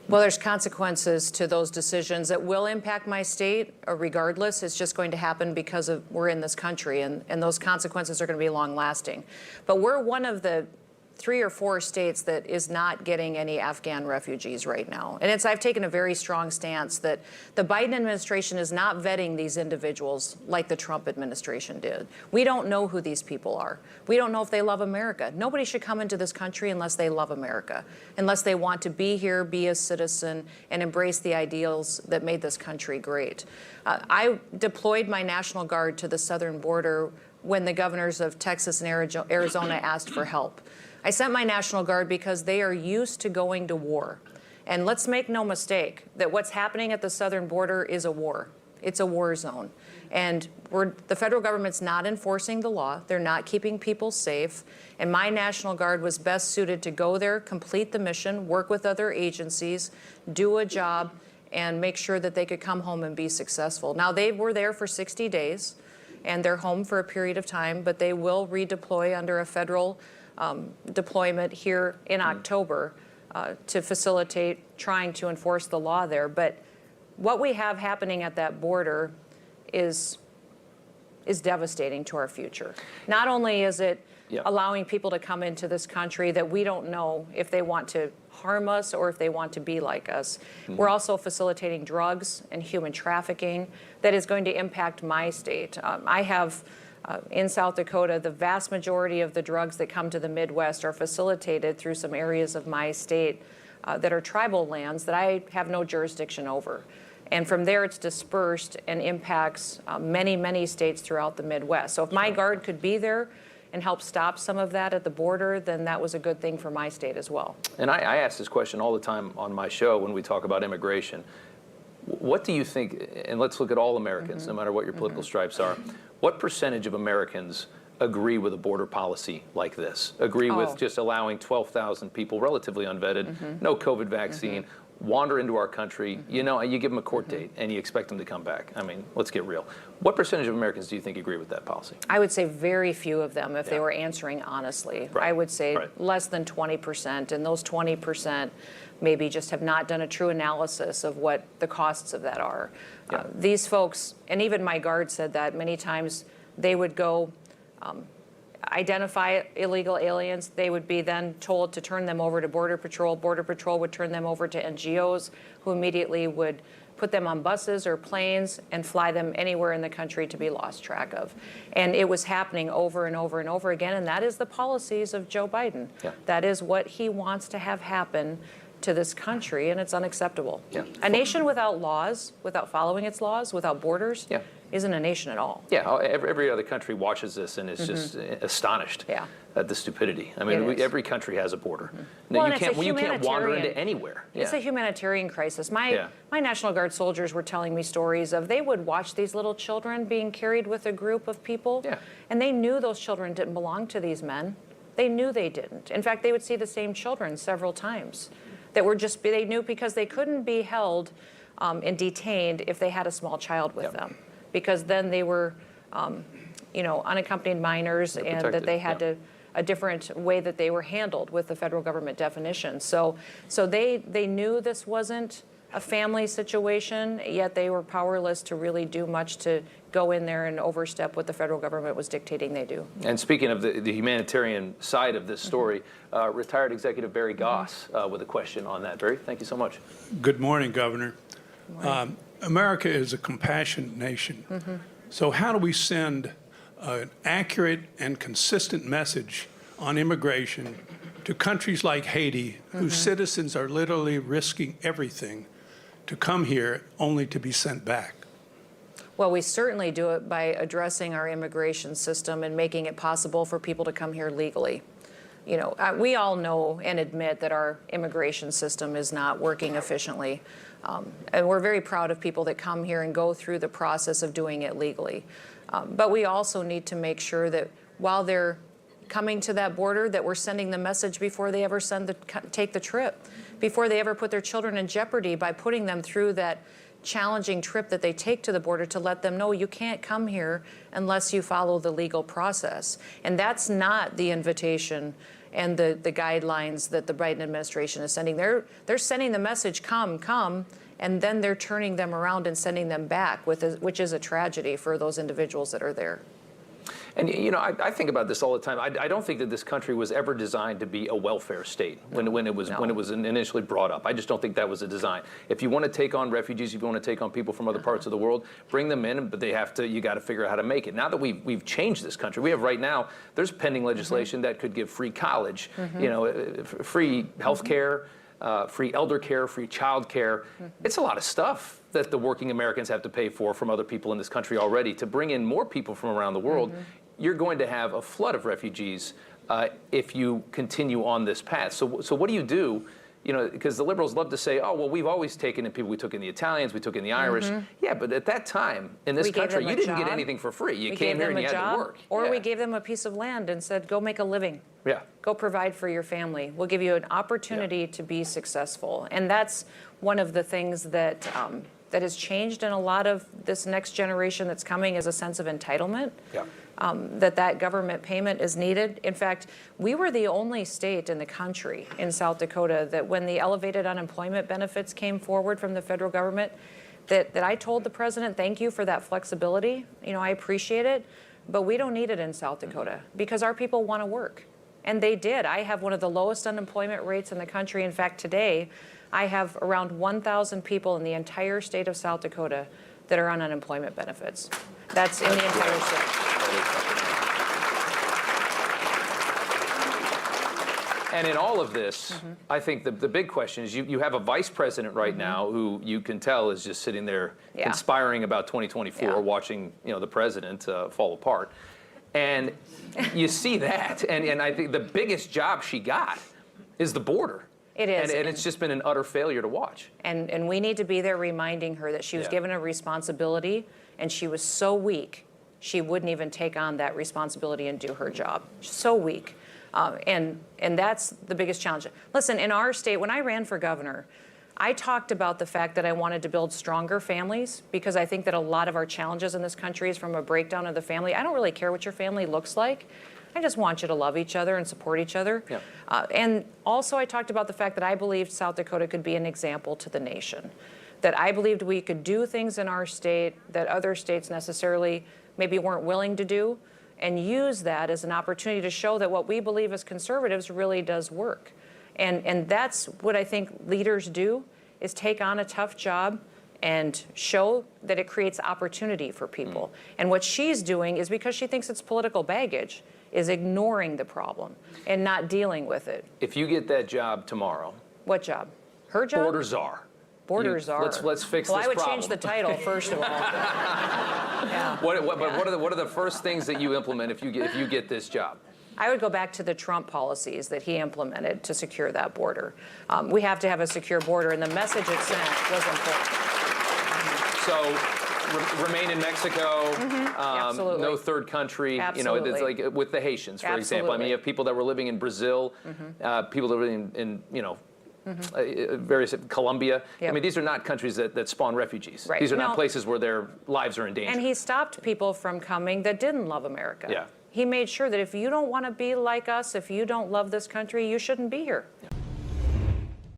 Well, there's consequences to those decisions that will impact my state regardless. It's just going to happen because we're in this country, and those consequences are going to be long lasting. But we're one of the 3 or 4 states that is not getting any Afghan refugees right now. And I've taken a very strong stance that the Biden administration is not vetting these individuals like the Trump administration did. We don't know who these people are. We don't know if they love America. Nobody should come into this country unless they love America, unless they want to be here, be a citizen, and embrace the ideals that made this country great. I deployed my National Guard to the southern border when the governors of Texas and Arizona asked for help. I sent my National Guard because they are used to going to war. And let's make no mistake that what's happening at the southern border is a war. It's a war zone. And the federal government's not enforcing the law. They're not keeping people safe. And my National Guard was best suited to go there, complete the mission, work with other agencies, do a job, and make sure that they could come home and be successful. Now, they were there for 60 days, and they're home for a period of time, but they will redeploy under a federal deployment here in October to facilitate trying to enforce the law there. But what we have happening at that border is devastating to our future. Not only is it allowing people to come into this country that we don't know if they want to harm us or if they want to be like us. We're also facilitating drugs and human trafficking that is going to impact my state. I have in South Dakota, the vast majority of the drugs that come to the Midwest are facilitated through some areas of my state that are tribal lands that I have no jurisdiction over. And from there, it's dispersed and impacts many, many states throughout the Midwest. So if my Guard could be there and help stop some of that at the border, then that was a good thing for my state as well. And I ask this question all the time on my show when we talk about immigration. What do you think, and let's look at all Americans, no matter what your political stripes are, what percentage of Americans agree with a border policy like this? Agree with just allowing 12,000 people, relatively unvetted, no COVID vaccine, wander into our country, you know, you give them a court date and you expect them to come back. I mean, let's get real. What percentage of Americans do you think agree with that policy? I would say very few of them if they were answering honestly. I would say less than 20%, and those 20% maybe just have not done a true analysis of what the costs of that are. These folks, and even my Guard said that many times, they would go identify illegal aliens. They would be then told to turn them over to Border Patrol. Border Patrol would turn them over to NGOs, who immediately would put them on buses or planes and fly them anywhere in the country to be lost track of. And it was happening over and over and over again, and that is the policies of Joe Biden. That is what he wants to have happen to this country, and it's unacceptable. A nation without laws, without following its laws, without borders, isn't a nation at all. Every other country watches this and is just astonished at the stupidity. I mean, every country has a border. Well, you can't wander into anywhere. It's a humanitarian crisis. My National Guard soldiers were telling me stories of they would watch these little children being carried with a group of people, and they knew those children didn't belong to these men. They knew they didn't. In fact, they would see the same children several times. That were just, they knew because they couldn't be held and detained if they had a small child with them, because then they were, you know, unaccompanied minors, and that they had a different way that they were handled with the federal government definition. So they knew this wasn't a family situation, yet they were powerless to really do much to go in there and overstep what the federal government was dictating they do. And speaking of the humanitarian side of this story, retired Executive Barry Goss with a question on that. Barry, thank you so much. Good morning, Governor. America is a compassionate nation. So how do we send an accurate and consistent message on immigration to countries like Haiti, whose citizens are literally risking everything to come here only to be sent back? Well, we certainly do it by addressing our immigration system and making it possible for people to come here legally. You know, we all know and admit that our immigration system is not working efficiently. And we're very proud of people that come here and go through the process of doing it legally. But we also need to make sure that while they're coming to that border, that we're sending the message before they ever take the trip, before they ever put their children in jeopardy by putting them through that challenging trip that they take to the border, to let them know you can't come here unless you follow the legal process. And that's not the invitation and the guidelines that the Biden administration is sending. They're sending the message, come, and then they're turning them around and sending them back, which is a tragedy for those individuals that are there. And you know, I think about this all the time. I don't think that this country was ever designed to be a welfare state when it was initially brought up. I just don't think that was a design. If you want to take on refugees, if you want to take on people from other parts of the world, bring them in, but you got to figure out how to make it. Now that we've changed this country, we have right now, there's pending legislation that could give free college, you know, free health care, free elder care, free child care. It's a lot of stuff that the working Americans have to pay for from other people in this country already. To bring in more people from around the world, you're going to have a flood of refugees if you continue on this path. So what do you do? You know, because the liberals love to say, oh, well, we've always taken in people. We took in the Italians, we took in the Irish. Yeah, but at that time, in this country, you didn't get anything for free. You came here and you had to work. Or we gave them a piece of land and said, go make a living. Yeah. Go provide for your family. We'll give you an opportunity to be successful. And that's one of the things that that has changed in a lot of this next generation that's coming, is a sense of entitlement. Yeah. That government payment is needed. In fact, we were the only state in the country, in South Dakota, that when the elevated unemployment benefits came forward from the federal government, that I told the president, thank you for that flexibility. You know, I appreciate it, but we don't need it in South Dakota because our people want to work. And they did. I have one of the lowest unemployment rates in the country. In fact, today, I have around 1,000 people in the entire state of South Dakota that are on unemployment benefits. That's in the entire state. And in all of this, I think the big question is you have a vice president right now who you can tell is just sitting there conspiring about 2024, watching the president fall apart. And you see that, and I think the biggest job she got is the border. It is. And it's just been an utter failure to watch. And we need to be there reminding her that she was given a responsibility, and she was so weak, she wouldn't even take on that responsibility and do her job. So weak. And that's the biggest challenge. Listen, in our state, when I ran for governor, I talked about the fact that I wanted to build stronger families, because I think that a lot of our challenges in this country is from a breakdown of the family. I don't really care what your family looks like. I just want you to love each other and support each other. Yeah. And also I talked about the fact that I believed South Dakota could be an example to the nation, that I believed we could do things in our state that other states necessarily maybe weren't willing to do, and use that as an opportunity to show that what we believe as conservatives really does work. And that's what I think leaders do, is take on a tough job and show that it creates opportunity for people. And what she's doing is, because she thinks it's political baggage, is ignoring the problem and not dealing with it. If you get that job tomorrow. What job? Her job? Border czar. Border czar. Let's fix this problem. Well, I would change the title, first of all. What are the first things that you implement if you get this job? I would go back to the Trump policies that he implemented to secure that border. We have to have a secure border, and the message it sent was important. So remain in Mexico, no third country. Absolutely. It's like with the Haitians, for example. I mean, you have people that were living in Brazil, people that were living in various Colombia. Yep. I mean, these are not countries that spawn refugees. Right. These are not places where their lives are in danger. And he stopped people from coming that didn't love America. Yeah. He made sure that if you don't want to be like us, if you don't love this country, you shouldn't be here.